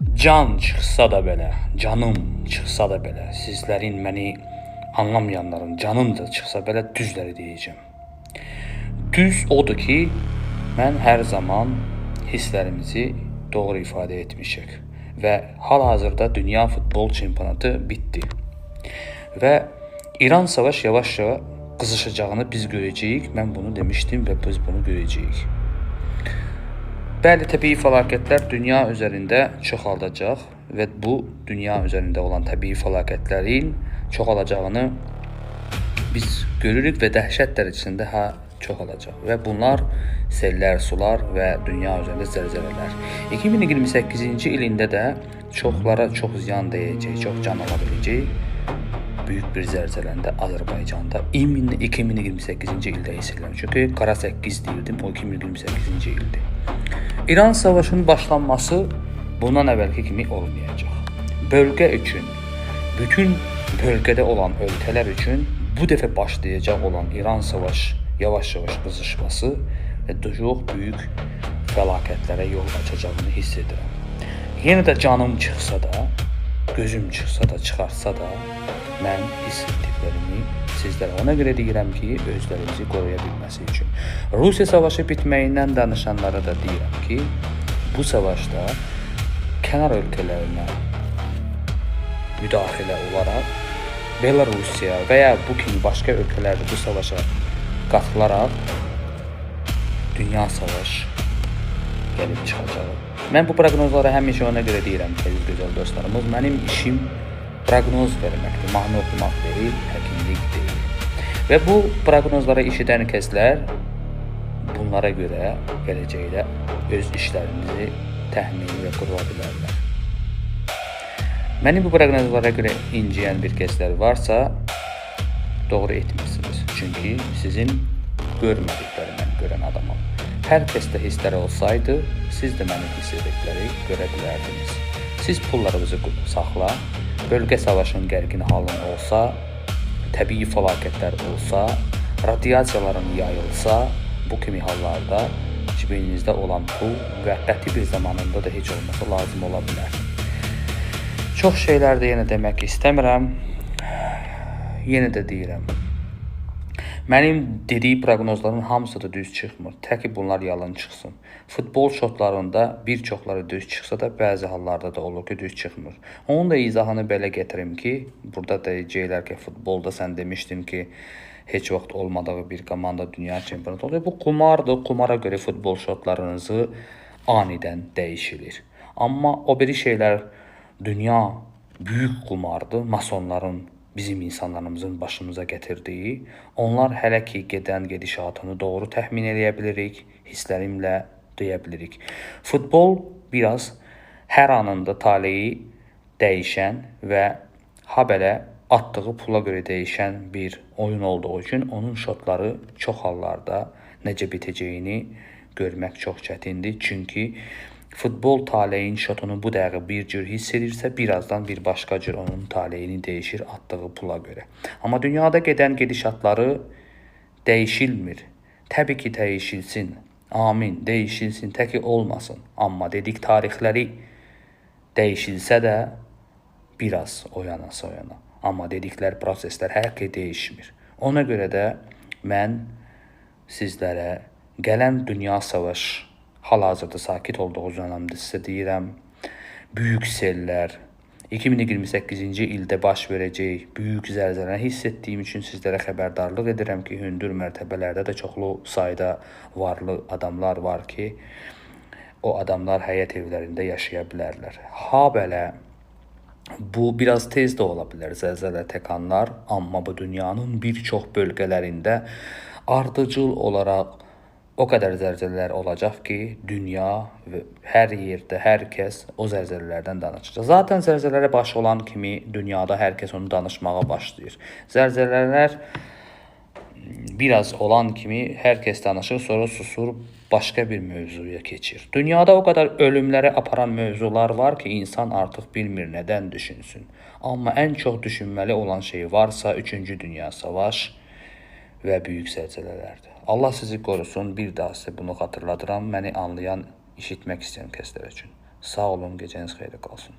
Can çıxsa da belə, canım çıxsa da belə, sizlərin məni anlamayanların canım da çıxsa belə düzləri deyəcəm. Düz odur ki, mən hər zaman hisslərimizi doğru ifadə etmişik və hal-hazırda dünya futbol çempionatı bitdi. Və İran savaş yavaş-yavaş qızışacağını biz görəcəyik. Mən bunu demişdim və biz bunu görəcəyik. Bəli, təbii fəlakətlər dünya üzərində çoxaldacaq və bu dünya üzərində olan təbii fəlakətlərin çoxalacağını biz görürük və dəhşət dərəcəsində çoxalacaq və bunlar sellər, sular və dünya üzərində zəlzələlər. 2028-ci ilində də çoxlara çox ziyan dəyəcək, çox can ala biləcək böyük bir zəlzələndə Azərbaycanda 2028-ci ildə hiss edirəm. Çünki qara 8 deyirdim, o 2028-ci ildir. İran savaşının başlanması bundan əvvəlki kimi olmayacaq. Bölgə üçün, bütün bölgədə olan ölkələr üçün bu dəfə başlayacaq olan İran savaş yavaş-yavaş qızışması və çox böyük fəlakətlərə yol açacağını hiss edirəm. Yenə də canım çıxsa da, gözüm çıxsa da, çıxarsa da, mən hiss etdiklərimi sizlərə ona görə deyirəm ki, özlərimizi qoruya bilməsi üçün. Rusiya savaşı bitməyindən danışanlara da deyirəm ki, bu savaşda kənar ölkələrinə müdaxilə olaraq Belarusiya və ya bu kimi başqa ölkələrdə bu savaşa qatılaraq dünya savaş gəlib çıxacaq. Mən bu proqnozları həmişə ona görə deyirəm ki, gözəl dostlarımız, mənim işim proqnoz verməkdir, mahnı oxumaq deyil, həkimlik deyil. Və bu proqnozlara eşidən kəslər bunlara görə gələcəkdə öz işlərimizi təxmin və qura bilərlər. Mənim bu proqnozlara görə inciyən bir kəslər varsa, doğru etmirsiniz. Çünki sizin görmədiklərini görən adamam. Hər kəsdə hisslər olsaydı, siz də mənim hiss etdikləri görə bilərdiniz. Siz pullarınızı saxla, bölgə savaşının gərgin halın olsa, təbii fəlakətlər olsa, radiasiyaların yayılsa, bu kimi hallarda cibinizdə olan pul müvəqqəti bir zamanında da heç olmasa lazım ola bilər. Çox şeylər də yenə demək istəmirəm. Yenə də deyirəm. Mənim dediyi proqnozların hamısı da düz çıxmır. Təki bunlar yalan çıxsın. Futbol şotlarında bir çoxları düz çıxsa da, bəzi hallarda da olur ki, düz çıxmır. Onun da izahını belə gətirim ki, burada deyəcəklər ki, futbolda sən demişdin ki, heç vaxt olmadığı bir komanda dünya çempionatı oluyor. Bu qumardır. Qumara görə futbol şotlarınızı anidən dəyişilir. Amma o biri şeylər dünya böyük qumardır. Masonların bizim insanlarımızın başımıza gətirdiyi, onlar hələ ki gedən gedişatını doğru təxmin edə bilirik, hisslərimlə deyə bilirik. Futbol biraz hər anında taleyi dəyişən və habelə atdığı pula görə dəyişən bir oyun olduğu üçün onun şotları çox hallarda necə bitəcəyini görmək çox çətindir. Çünki futbol taleyin şotunu bu dəqiqə bir cür hiss edirsə, birazdan bir başqa cür onun taleyini dəyişir atdığı pula görə. Amma dünyada gedən gedişatları dəyişilmir. Təbii ki, dəyişilsin. Amin, dəyişilsin, təki olmasın. Amma dedik tarixləri dəyişilsə də biraz o yana. Amma dediklər proseslər hər ki dəyişmir. Ona görə də mən sizlərə gələn dünya savaş hal-hazırda sakit olduğu dönəmdə sizə deyirəm, böyük sellər, 2028-ci ildə baş verəcək böyük zəlzələ hiss etdiyim üçün sizlərə xəbərdarlıq edirəm ki, hündür mərtəbələrdə də çoxlu sayda varlı adamlar var ki, o adamlar həyət evlərində yaşaya bilərlər. Habelə bu biraz tez də ola bilər zəlzələ təkanlar, amma bu dünyanın bir çox bölgələrində ardıcıl olaraq o qədər zəlzələlər olacaq ki, dünya və hər yerdə hər kəs o zəlzələlərdən danışacaq. Zaten zəlzələlərə baş olan kimi dünyada hər kəs onu danışmağa başlayır. Zəlzələlər biraz olan kimi hər kəs danışır, sonra susur, başqa bir mövzuya keçir. Dünyada o qədər ölümlərə aparan mövzular var ki, insan artıq bilmir nədən düşünsün. Amma ən çox düşünməli olan şey varsa 3-cü Dünya Savaş və böyük zəlzələlərdir. Allah sizi qorusun. Bir daha sizə bunu xatırladıram. Məni anlayan, işitmək istəyən kəslər üçün. Sağ olun, gecəniz xeyirə qalsın.